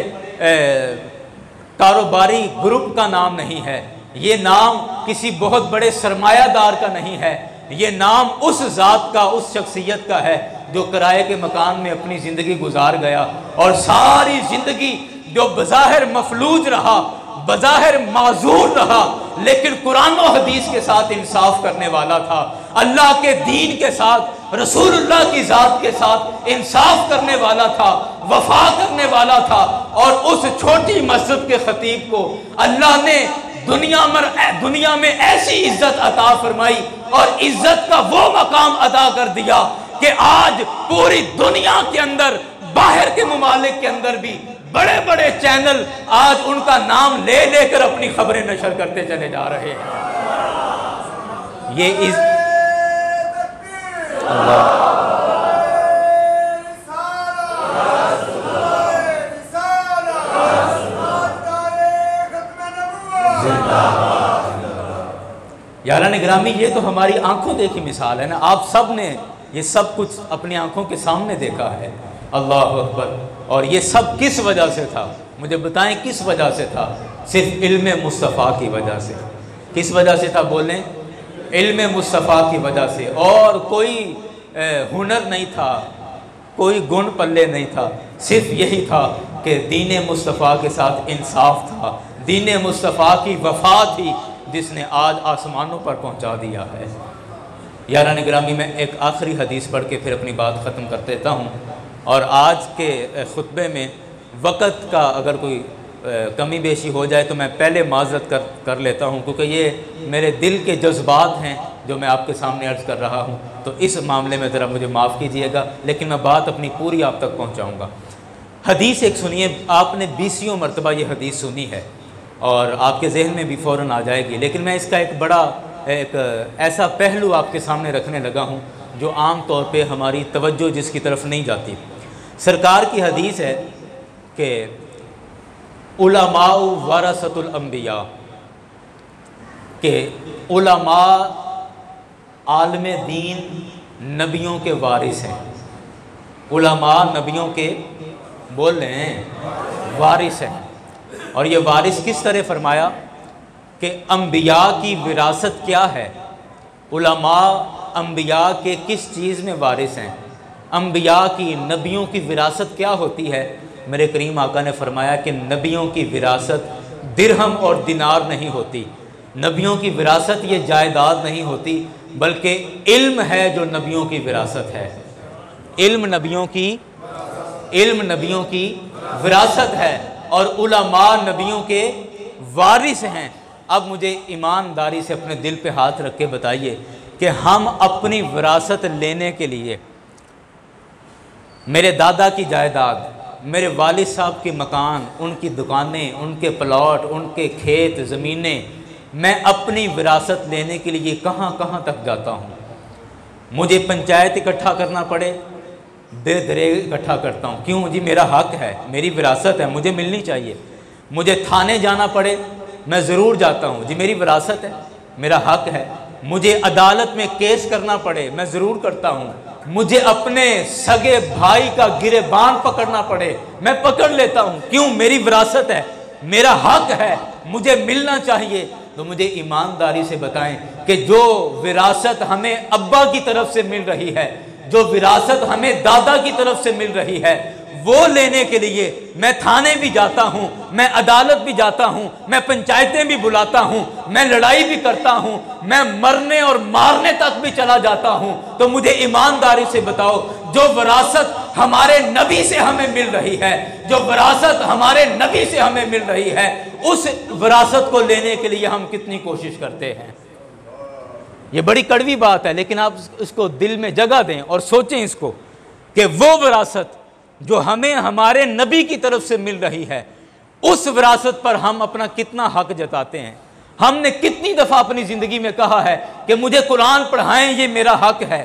کاروباری گروپ کا نام نہیں ہے، یہ نام کسی بہت بڑے سرمایہ دار کا نہیں ہے، یہ نام اس ذات کا، اس شخصیت کا ہے جو کرائے کے مکان میں اپنی زندگی گزار گیا، اور ساری زندگی جو بظاہر مفلوج رہا، بظاہر معذور رہا، لیکن قرآن و حدیث کے ساتھ انصاف کرنے والا تھا، اللہ کے دین کے ساتھ، رسول اللہ کی ذات کے ساتھ انصاف کرنے والا تھا، وفا کرنے والا تھا۔ اور اس چھوٹی مسجد کے خطیب کو اللہ نے دنیا میں ایسی عزت عطا فرمائی اور عزت کا وہ مقام ادا کر دیا کہ آج پوری دنیا کے اندر، باہر کے ممالک کے اندر بھی بڑے بڑے چینل آج ان کا نام لے لے کر اپنی خبریں نشر کرتے چلے جا رہے ہیں۔ یہ یاران گرامی، یہ تو ہماری آنکھوں دیکھی مثال ہے نا، آپ سب نے یہ سب کچھ اپنی آنکھوں کے سامنے دیکھا ہے۔ اللہ اکبر۔ اور یہ سب کس وجہ سے تھا؟ مجھے بتائیں کس وجہ سے تھا؟ صرف علم مصطفیٰ کی وجہ سے۔ کس وجہ سے تھا بولیں؟ علم مصطفیٰ کی وجہ سے، اور کوئی ہنر نہیں تھا، کوئی گن پلے نہیں تھا، صرف یہی تھا کہ دین مصطفیٰ کے ساتھ انصاف تھا، دین مصطفیٰ کی وفا تھی جس نے آج آسمانوں پر پہنچا دیا ہے۔ یاران گرامی، میں ایک آخری حدیث پڑھ کے پھر اپنی بات ختم کر دیتا ہوں، اور آج کے خطبے میں وقت کا اگر کوئی کمی بیشی ہو جائے تو میں پہلے معذرت کر لیتا ہوں، کیونکہ یہ میرے دل کے جذبات ہیں جو میں آپ کے سامنے عرض کر رہا ہوں، تو اس معاملے میں ذرا مجھے معاف کیجئے گا، لیکن میں بات اپنی پوری آپ تک پہنچاؤں گا۔ حدیث ایک سنیے، آپ نے 20 مرتبہ یہ حدیث سنی ہے اور آپ کے ذہن میں بھی فوراً آ جائے گی، لیکن میں اس کا ایک ایسا پہلو آپ کے سامنے رکھنے لگا ہوں جو عام طور پہ ہماری توجہ جس کی طرف نہیں جاتی۔ سرکار کی حدیث ہے کہ علماء ورثۃ الانبیاء، کہ علماء عالم دین نبیوں کے وارث ہیں۔ علماء نبیوں کے بول رہے ہیں وارث ہیں، اور یہ وارث کس طرح فرمایا کہ انبیاء کی وراثت کیا ہے؟ علماء انبیاء کے کس چیز میں وارث ہیں؟ انبیاء کی، نبیوں کی وراثت کیا ہوتی ہے؟ میرے کریم آقا نے فرمایا کہ نبیوں کی وراثت درہم اور دینار نہیں ہوتی، نبیوں کی وراثت یہ جائیداد نہیں ہوتی، بلکہ علم ہے جو نبیوں کی وراثت ہے۔ علم نبیوں کی وراثت ہے، اور علماء نبیوں کے وارث ہیں۔ اب مجھے ایمانداری سے اپنے دل پہ ہاتھ رکھ کے بتائیے کہ ہم اپنی وراثت لینے کے لیے، میرے دادا کی جائیداد، میرے والد صاحب کے مکان، ان کی دکانیں، ان کے پلاٹ، ان کے کھیت، زمینیں، میں اپنی وراثت لینے کے لیے کہاں کہاں تک جاتا ہوں؟ مجھے پنچایت اکٹھا کرنا پڑے، دے درے اکٹھا کرتا ہوں، کیوں جی؟ میرا حق ہے، میری وراثت ہے، مجھے ملنی چاہیے۔ مجھے تھانے جانا پڑے، میں ضرور جاتا ہوں، جی میری وراثت ہے، میرا حق ہے۔ مجھے عدالت میں کیس کرنا پڑے، میں ضرور کرتا ہوں۔ مجھے اپنے سگے بھائی کا گریبان پکڑنا پڑے، میں پکڑ لیتا ہوں، کیوں؟ میری وراثت ہے، میرا حق ہے، مجھے ملنا چاہیے۔ تو مجھے ایمانداری سے بتائیں کہ جو وراثت ہمیں ابا کی طرف سے مل رہی ہے، جو وراثت ہمیں دادا کی طرف سے مل رہی ہے، وہ لینے کے لیے میں تھانے بھی جاتا ہوں، میں عدالت بھی جاتا ہوں، میں پنچایتیں بھی بلاتا ہوں، میں لڑائی بھی کرتا ہوں، میں مرنے اور مارنے تک بھی چلا جاتا ہوں۔ تو مجھے ایمانداری سے بتاؤ، جو وراثت ہمارے نبی سے ہمیں مل رہی ہے، جو وراثت ہمارے نبی سے ہمیں مل رہی ہے، اس وراثت کو لینے کے لیے ہم کتنی کوشش کرتے ہیں؟ یہ بڑی کڑوی بات ہے، لیکن آپ اس کو دل میں جگہ دیں اور سوچیں اس کو کہ وہ وراثت جو ہمیں ہمارے نبی کی طرف سے مل رہی ہے، اس وراثت پر ہم اپنا کتنا حق جتاتے ہیں؟ ہم نے کتنی دفعہ اپنی زندگی میں کہا ہے کہ مجھے قرآن پڑھائیں، یہ میرا حق ہے،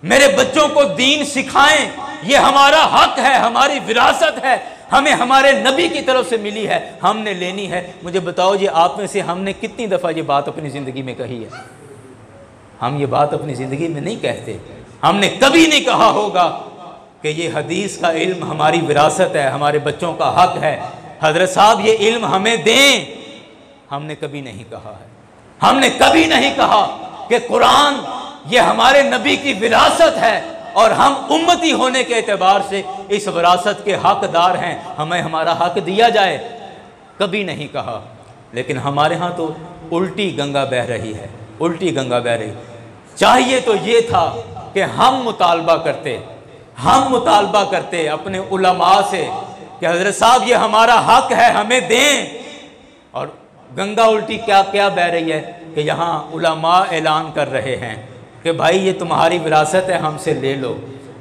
میرے بچوں کو دین سکھائیں، یہ ہمارا حق ہے، ہماری وراثت ہے، ہمیں ہمارے نبی کی طرف سے ملی ہے، ہم نے لینی ہے۔ مجھے بتاؤ جی، آپ میں سے ہم نے کتنی دفعہ یہ بات اپنی زندگی میں کہی ہے؟ ہم یہ بات اپنی زندگی میں نہیں کہتے۔ ہم نے کبھی نہیں کہا ہوگا کہ یہ حدیث کا علم ہماری وراثت ہے، ہمارے بچوں کا حق ہے، حضرت صاحب یہ علم ہمیں دیں۔ ہم نے کبھی نہیں کہا ہے، ہم نے کبھی نہیں کہا کہ قرآن یہ ہمارے نبی کی وراثت ہے اور ہم امتی ہونے کے اعتبار سے اس وراثت کے حقدار ہیں، ہمیں ہمارا حق دیا جائے، کبھی نہیں کہا۔ لیکن ہمارے ہاں تو الٹی گنگا بہہ رہی ہے، الٹی گنگا بہہ رہی۔ چاہیے تو یہ تھا کہ ہم مطالبہ کرتے اپنے علماء سے کہ حضرت صاحب یہ ہمارا حق ہے، ہمیں دیں، اور گنگا الٹی کیا بہہ رہی ہے کہ یہاں علماء اعلان کر رہے ہیں کہ بھائی یہ تمہاری وراثت ہے، ہم سے لے لو،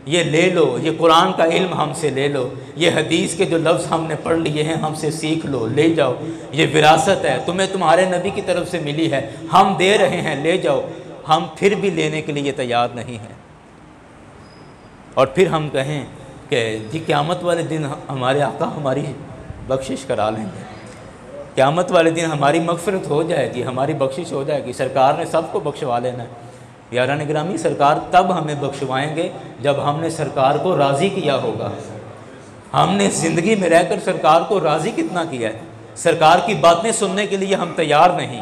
یہ لے لو، یہ قرآن کا علم ہم سے لے لو، یہ حدیث کے جو لفظ ہم نے پڑھ لیے ہیں ہم سے سیکھ لو، لے جاؤ، یہ وراثت ہے، تمہیں تمہارے نبی کی طرف سے ملی ہے، ہم دے رہے ہیں، لے جاؤ۔ ہم پھر بھی لینے کے لیے تیار نہیں ہیں، اور پھر ہم کہیں کہ جی قیامت والے دن ہمارے آقا ہماری بخشش کرا لیں گے، قیامت والے دن ہماری مغفرت ہو جائے گی، ہماری بخشش ہو جائے گی، سرکار نے سب کو بخشوا لینا ہے۔ یاران گرامی، سرکار تب ہمیں بخشوائیں گے جب ہم نے سرکار کو راضی کیا ہوگا۔ ہم نے زندگی میں رہ کر سرکار کو راضی کتنا کیا ہے؟ سرکار کی باتیں سننے کے لیے ہم تیار نہیں،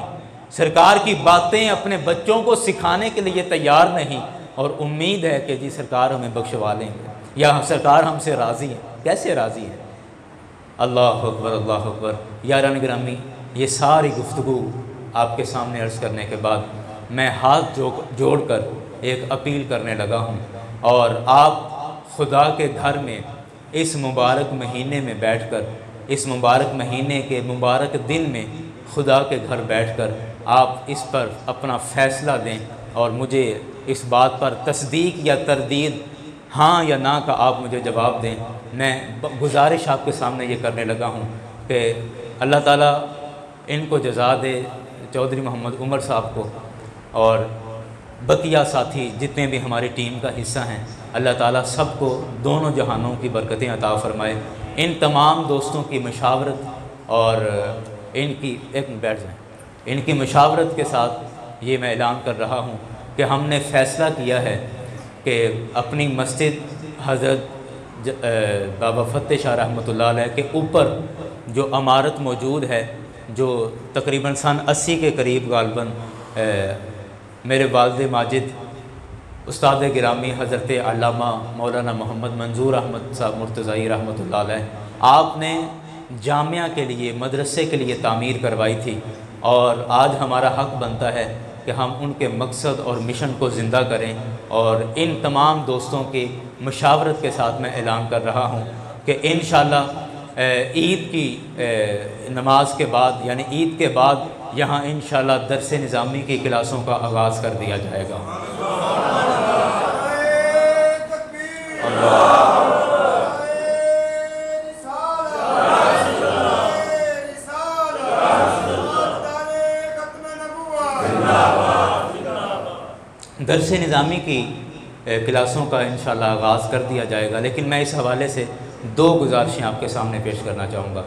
سرکار کی باتیں اپنے بچوں کو سکھانے کے لیے تیار نہیں، اور امید ہے کہ جی سرکار ہمیں بخشوا لیں گے، یا سرکار ہم سے راضی ہیں۔ کیسے راضی ہیں؟ اللہ اکبر، اللہ اکبر۔ یاران گرامی، یہ ساری گفتگو آپ کے سامنے عرض کرنے کے بعد میں ہاتھ جوڑ کر ایک اپیل کرنے لگا ہوں، اور آپ خدا کے گھر میں اس مبارک مہینے میں بیٹھ کر، اس مبارک مہینے کے مبارک دن میں خدا کے گھر بیٹھ کر آپ اس پر اپنا فیصلہ دیں، اور مجھے اس بات پر تصدیق یا تردید، ہاں یا نہ کا آپ مجھے جواب دیں۔ میں گزارش آپ کے سامنے یہ کرنے لگا ہوں کہ اللہ تعالیٰ ان کو جزا دے، چودھری محمد عمر صاحب کو، اور بقیہ ساتھی جتنے بھی ہماری ٹیم کا حصہ ہیں، اللہ تعالیٰ سب کو دونوں جہانوں کی برکتیں عطا فرمائے۔ ان تمام دوستوں کی مشاورت اور ان کی مشاورت کے ساتھ یہ میں اعلان کر رہا ہوں کہ ہم نے فیصلہ کیا ہے کہ اپنی مسجد حضرت بابا فتح شاہ رحمۃ اللہ علیہ کے اوپر جو عمارت موجود ہے، جو تقریباً سن 80 کے قریب غالباً میرے والد ماجد استاد گرامی حضرت علامہ مولانا محمد منظور احمد صاحب مرتضی رحمۃ اللہ علیہ آپ نے جامعہ کے لیے، مدرسے کے لیے تعمیر کروائی تھی، اور آج ہمارا حق بنتا ہے کہ ہم ان کے مقصد اور مشن کو زندہ کریں۔ اور ان تمام دوستوں کی مشاورت کے ساتھ میں اعلان کر رہا ہوں کہ انشاءاللہ عید کی نماز کے بعد، یعنی عید کے بعد یہاں انشاءاللہ درس نظامی کی کلاسوں کا آغاز کر دیا جائے گا۔ درس نظامی کی کلاسوں کا انشاءاللہ آغاز کر دیا جائے گا، لیکن میں اس حوالے سے دو گزارشیں آپ کے سامنے پیش کرنا چاہوں گا۔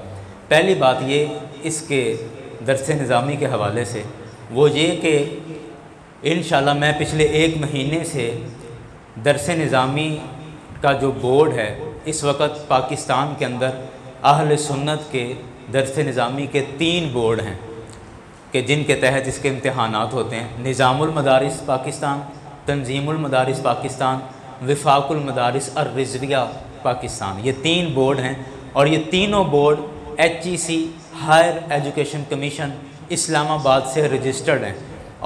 پہلی بات یہ اس کے درس نظامی کے حوالے سے وہ یہ کہ انشاءاللہ میں پچھلے 1 مہینے سے درس نظامی کا جو بورڈ ہے، اس وقت پاکستان کے اندر اہل سنت کے درس نظامی کے 3 بورڈ ہیں کہ جن کے تحت اس کے امتحانات ہوتے ہیں۔ نظام المدارس پاکستان، تنظیم المدارس پاکستان، وفاق المدارس الرضویہ پاکستان، یہ 3 بورڈ ہیں، اور یہ تینوں board HEC higher education commission Islamabad سے رجسٹرڈ ہیں،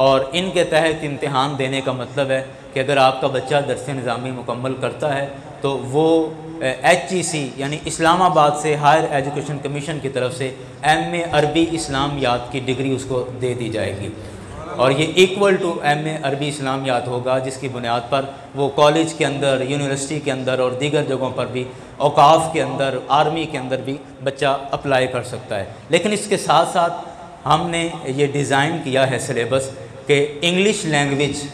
اور ان کے تحت امتحان دینے کا مطلب ہے کہ اگر آپ کا بچہ درس نظامی مکمل کرتا ہے تو وہ HEC یعنی اسلام آباد سے ہائر ایجوکیشن کمیشن کی طرف سے MA عربی اسلامیات کی ڈگری اس کو دے دی جائے گی، اور یہ ایکول ٹو MA عربی اسلامیات ہوگا، جس کی بنیاد پر وہ کالج کے اندر، یونیورسٹی کے اندر اور دیگر جگہوں پر بھی، اوقاف کے اندر، آرمی کے اندر بھی بچہ اپلائی کر سکتا ہے۔ لیکن اس کے ساتھ ساتھ ہم نے یہ ڈیزائن کیا ہے سلیبس کہ انگلش لینگویج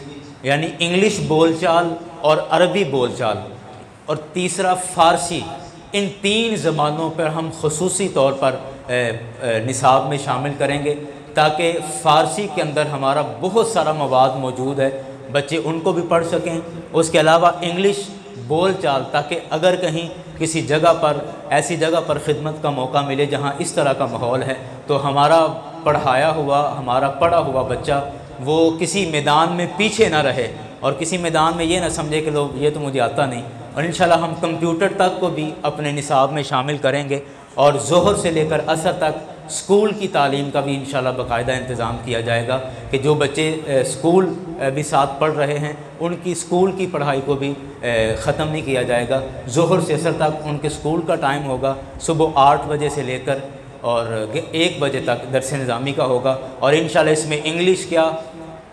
یعنی انگلش بول چال اور عربی بول چال، اور تیسرا فارسی، ان 3 زبانوں پر ہم خصوصی طور پر نصاب میں شامل کریں گے، تاکہ فارسی کے اندر ہمارا بہت سارا مواد موجود ہے، بچے ان کو بھی پڑھ سکیں۔ اس کے علاوہ انگلش بول چال، تاکہ اگر کہیں کسی جگہ پر، ایسی جگہ پر خدمت کا موقع ملے جہاں اس طرح کا ماحول ہے، تو ہمارا پڑھایا ہوا، ہمارا پڑھا ہوا بچہ وہ کسی میدان میں پیچھے نہ رہے، اور کسی میدان میں یہ نہ سمجھے کہ لوگ یہ تو مجھے آتا نہیں۔ اور انشاءاللہ ہم کمپیوٹر تک کو بھی اپنے نصاب میں شامل کریں گے، اور ظہر سے لے کر عصر تک اسکول کی تعلیم کا بھی انشاءاللہ باقاعدہ انتظام کیا جائے گا کہ جو بچے اسکول بھی ساتھ پڑھ رہے ہیں ان کی اسکول کی پڑھائی کو بھی ختم نہیں کیا جائے گا۔ ظہر سے عصر تک ان کے اسکول کا ٹائم ہوگا، صبح 8 بجے سے لے کر اور 1 بجے تک درس نظامی کا ہوگا، اور انشاءاللہ اس میں انگلش کیا،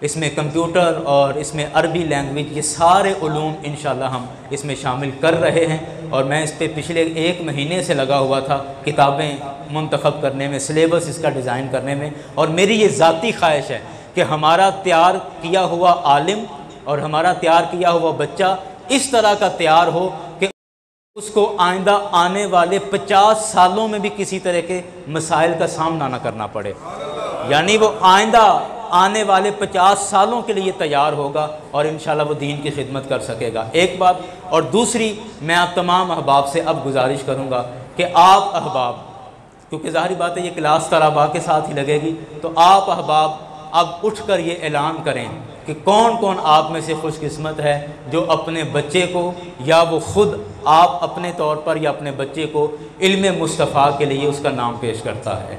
اس میں کمپیوٹر اور اس میں عربی لینگویج، یہ سارے علوم انشاءاللہ ہم اس میں شامل کر رہے ہیں۔ اور میں اس پہ پچھلے 1 مہینے سے لگا ہوا تھا کتابیں منتخب کرنے میں، سلیبس اس کا ڈیزائن کرنے میں، اور میری یہ ذاتی خواہش ہے کہ ہمارا تیار کیا ہوا عالم اور ہمارا تیار کیا ہوا بچہ اس طرح کا تیار ہو کہ اس کو آئندہ آنے والے 50 سالوں میں بھی کسی طرح کے مسائل کا سامنا نہ کرنا پڑے، یعنی وہ آئندہ آنے والے 50 سالوں کے لیے تیار ہوگا اور انشاءاللہ وہ دین کی خدمت کر سکے گا، ایک بات۔ اور دوسری، میں آپ تمام احباب سے اب گزارش کروں گا کہ آپ احباب، کیونکہ ظاہری بات ہے یہ کلاس طلباء کے ساتھ ہی لگے گی، تو آپ احباب اب اٹھ کر یہ اعلان کریں کہ کون کون آپ میں سے خوش قسمت ہے جو اپنے بچے کو، یا وہ خود آپ اپنے طور پر یا اپنے بچے کو علم مصطفیٰ کے لیے اس کا نام پیش کرتا ہے۔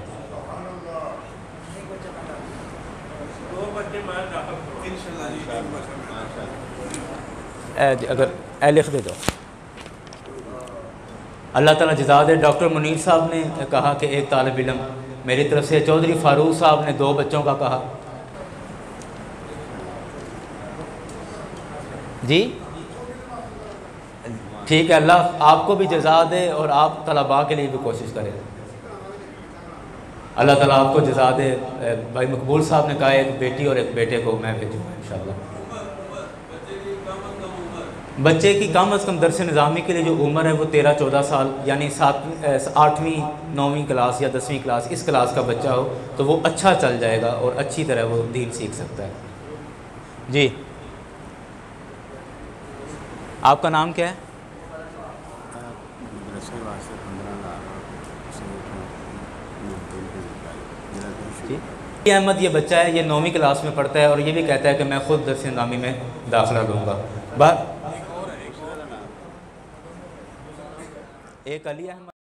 اگر لکھ دے دو۔ اللہ تعالیٰ جزا دے۔ ڈاکٹر منیر صاحب نے کہا کہ ایک طالب علم، میری طرف سے چودھری فاروق صاحب نے 2 بچوں کا کہا۔ جی ٹھیک ہے، اللہ آپ کو بھی جزا دے اور آپ طلباء کے لیے بھی کوشش کریں۔ اللہ تعالیٰ آپ کو جزا دے۔ بھائی مقبول صاحب نے کہا ایک بیٹی اور ایک بیٹے کو میں بھیجوں گا انشاءاللہ۔ بچے کی کم از کم درس نظامی کے لیے جو عمر ہے وہ 13-14 سال، یعنی 8ویں 9ویں کلاس یا 10ویں کلاس، اس کلاس کا بچہ ہو تو وہ اچھا چل جائے گا اور اچھی طرح وہ دین سیکھ سکتا ہے۔ جی آپ کا نام کیا ہے؟ جی احمد یہ بچہ ہے، یہ 9ویں کلاس میں پڑھتا ہے اور یہ بھی کہتا ہے کہ میں خود درس نظامی میں داخلہ لوں گا۔ ایک علی احمد